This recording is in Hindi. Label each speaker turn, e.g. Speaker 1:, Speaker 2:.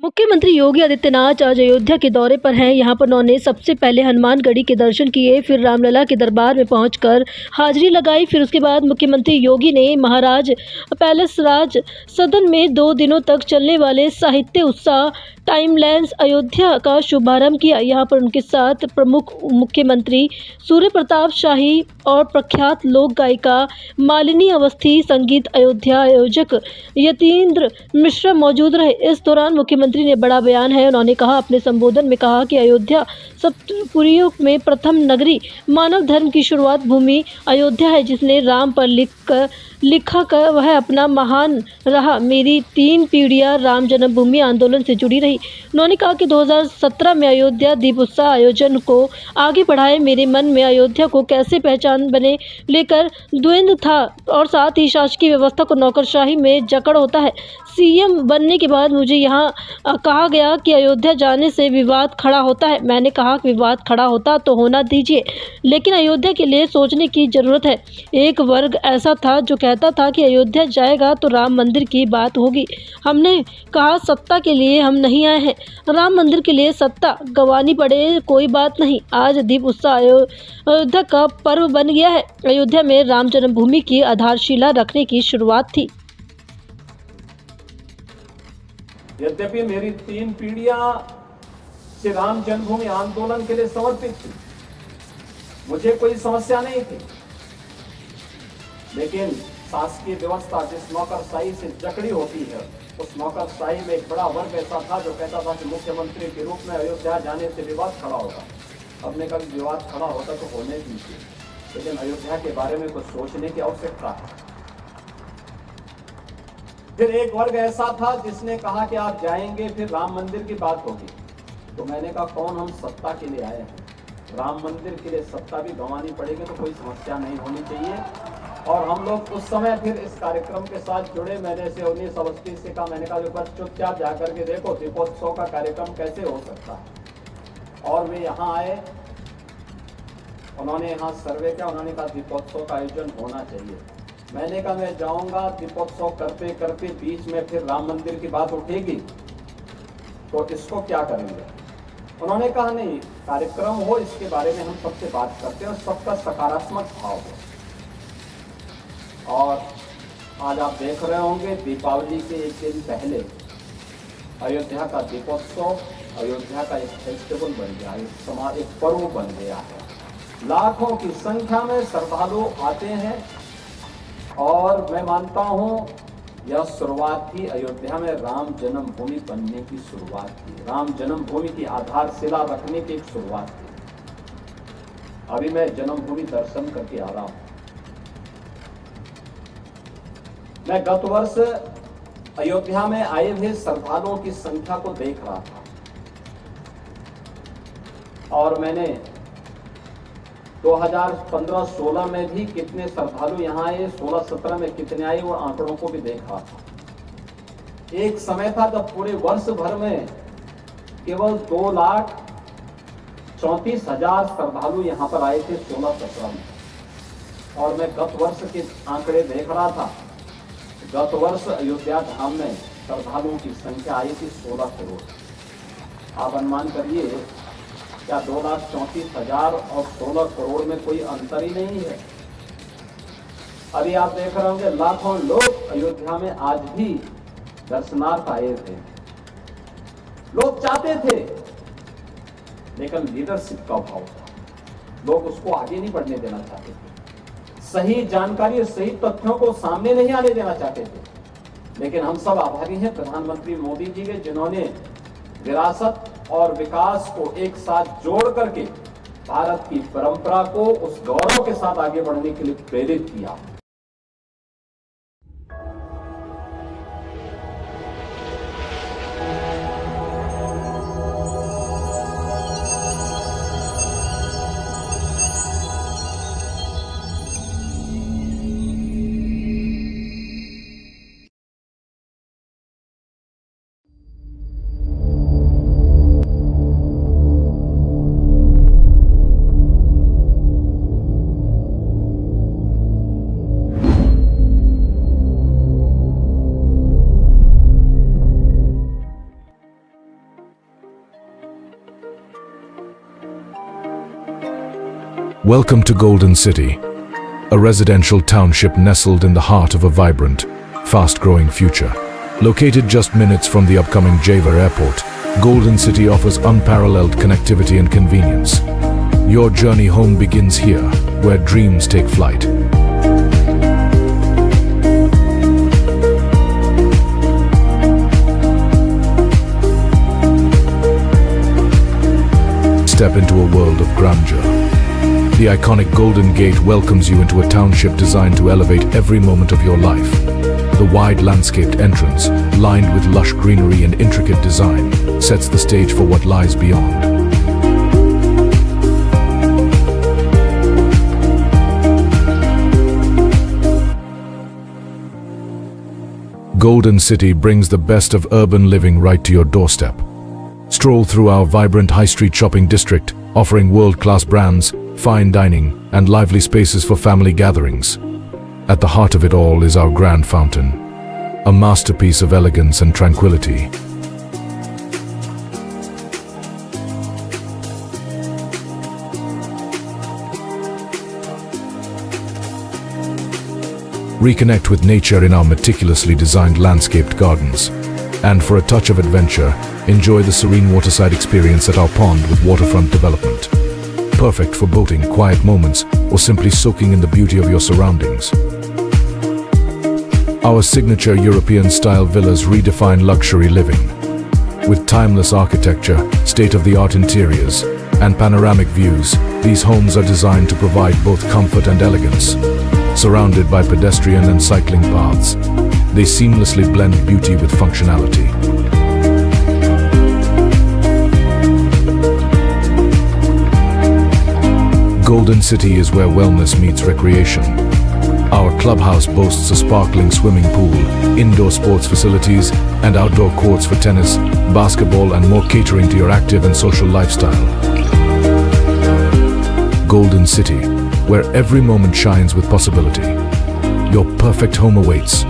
Speaker 1: मुख्यमंत्री योगी आदित्यनाथ आज अयोध्या के दौरे पर हैं। यहां पर उन्होंने सबसे पहले हनुमानगढ़ी के दर्शन किए, फिर रामलला के दरबार में पहुंचकर हाजिरी लगाई। फिर उसके बाद मुख्यमंत्री योगी ने महाराज पैलेस राज सदन में 2 दिनों तक चलने वाले साहित्य उत्सव टाइमलैंस अयोध्या का शुभारंभ किया। यहां पर उनके साथ प्रमुख मुख्यमंत्री सूर्य प्रताप शाही और प्रख्यात लोक गायिका मालिनी अवस्थी, संगीत अयोध्या आयोजक यतीन्द्र मिश्रा मौजूद रहे। इस दौरान मुख्यमंत्री ने बड़ा बयान है। उन्होंने कहा, अपने संबोधन में कहा कि अयोध्या सप्तपुरियों में प्रथम नगरी, मानव धर्म की शुरुआत भूमि अयोध्या है, जिसने राम पर लिखा कर वह अपना महान रहा। मेरी 3 पीढ़ियां राम जन्मभूमि आंदोलन से जुड़ी रही। उन्होंने कहा कि 2017 में अयोध्या दीप उत्सव आयोजन को आगे बढ़ाए। मेरे मन में अयोध्या को कैसे पहचान बने लेकर द्वंद्व था और साथ ही शासकीय व्यवस्था को नौकरशाही में जकड़ होता है। सीएम बनने के बाद मुझे यहाँ कहा गया कि अयोध्या जाने से विवाद खड़ा होता है। मैंने कहा कि विवाद खड़ा होता तो होना दीजिए, लेकिन अयोध्या के लिए सोचने की जरूरत है। एक वर्ग ऐसा था जो कहता था कि अयोध्या जाएगा तो राम मंदिर की बात होगी। हमने कहा, सत्ता के लिए हम नहीं आए हैं, राम मंदिर के लिए सत्ता गंवानी पड़े कोई बात नहीं। आज दीप उत्सव अयोध्या का पर्व बन गया है। अयोध्या में राम जन्मभूमि की आधारशिला रखने की शुरुआत थी।
Speaker 2: यद्यपि मेरी 3 पीढ़ियां श्री राम जन्मभूमि आंदोलन के लिए समर्पित थी, मुझे कोई समस्या नहीं थी, लेकिन शासकीय व्यवस्था जिस नौकरशाही से जकड़ी होती है, उस नौकरशाही में एक बड़ा वर्ग ऐसा था जो कहता था कि मुख्यमंत्री के रूप में अयोध्या जाने से विवाद खड़ा होगा। हमने कहा विवाद खड़ा होता तो होने दीजिए, लेकिन अयोध्या के बारे में कुछ सोचने की आवश्यकता है। फिर एक वर्ग ऐसा था जिसने कहा कि आप जाएंगे फिर राम मंदिर की बात होगी। तो मैंने कहा, कौन हम सत्ता के लिए आए हैं, राम मंदिर के लिए सत्ता भी गंवानी पड़ेगी तो कोई समस्या नहीं होनी चाहिए। और हम लोग उस समय फिर इस कार्यक्रम के साथ जुड़े। मैंने से 19 अवस्थी से कहा, मैंने कहा एक बार चुपचाप जाकर के देखो दीपोत्सव का कार्यक्रम कैसे हो सकता है। और वे यहाँ आए, उन्होंने यहाँ सर्वे किया, उन्होंने कहा दीपोत्सव का आयोजन होना चाहिए। मैंने कहा मैं जाऊंगा, दीपोत्सव करते करते बीच में फिर राम मंदिर की बात उठेगी तो इसको क्या करेंगे। उन्होंने कहा नहीं, कार्यक्रम हो इसके बारे में हम सबसे बात करते हैं और सबका सकारात्मक भाव हो। और आज आप देख रहे होंगे दीपावली के एक दिन पहले अयोध्या का दीपोत्सव अयोध्या का एक फेस्टिवल बन गया, एक पर्व बन गया है। लाखों की संख्या में श्रद्धालु आते हैं और मैं मानता हूं यह शुरुआत थी अयोध्या में राम जन्मभूमि बनने की शुरुआत थी, राम जन्मभूमि की आधारशिला रखने की एक शुरुआत थी। अभी मैं जन्मभूमि दर्शन करके आ रहा हूं। मैं गत वर्ष अयोध्या में आए हुए श्रद्धालुओं की संख्या को देख रहा था और मैंने 2015-16 में भी कितने श्रद्धालु यहाँ आए, 16-17 में कितने आए, वो आंकड़ों को भी देख रहा था। एक समय था जब पूरे वर्ष भर में केवल 2,34,000 श्रद्धालु यहाँ पर आए थे 16-17 में। और मैं गत वर्ष के आंकड़े देख रहा था। गत वर्ष अयोध्या धाम में श्रद्धालुओं की संख्या आई थी 16 करोड़। आप अनुमान करिए, क्या 2,34,000 और 16 करोड़ में कोई अंतर ही नहीं है। अभी आप देख रहे होंगे लाखों लोग अयोध्या में आज भी दर्शनार्थ आए थे। लोग चाहते थे, लेकिन लीडरशिप का अभाव था, लोग उसको आगे नहीं बढ़ने देना चाहते थे, सही जानकारी और सही तथ्यों को सामने नहीं आने देना चाहते थे। लेकिन हम सब आभारी हैं प्रधानमंत्री मोदी जी के, जिन्होंने विरासत और विकास को एक साथ जोड़ करके भारत की परंपरा को उस गौरव के साथ आगे बढ़ने के लिए प्रेरित किया।
Speaker 3: Welcome to Golden City, a residential township nestled in the heart of a vibrant, fast-growing future. Located just minutes from the upcoming Jewar Airport, Golden City offers unparalleled connectivity and convenience. Your journey home begins here, where dreams take flight. Step into a world of grandeur. The iconic Golden Gate welcomes you into a township designed to elevate every moment of your life. The wide landscaped entrance, lined with lush greenery and intricate design, sets the stage for what lies beyond. Golden City brings the best of urban living right to your doorstep. Stroll through our vibrant high street shopping district, offering world-class brands, fine dining, and lively spaces for family gatherings. At the heart of it all is our grand fountain, a masterpiece of elegance and tranquility. Reconnect with nature in our meticulously designed landscaped gardens. And for a touch of adventure, enjoy the serene waterside experience at our pond with waterfront development. Perfect for boating, quiet moments, or simply soaking in the beauty of your surroundings. Our signature European-style villas redefine luxury living. With timeless architecture, state-of-the-art interiors, and panoramic views, these homes are designed to provide both comfort and elegance. Surrounded by pedestrian and cycling paths, they seamlessly blend beauty with functionality. Golden City is where wellness meets recreation. Our clubhouse boasts a sparkling swimming pool, indoor sports facilities, and outdoor courts for tennis, basketball, and more, catering to your active and social lifestyle. Golden City, where every moment shines with possibility. Your perfect home awaits.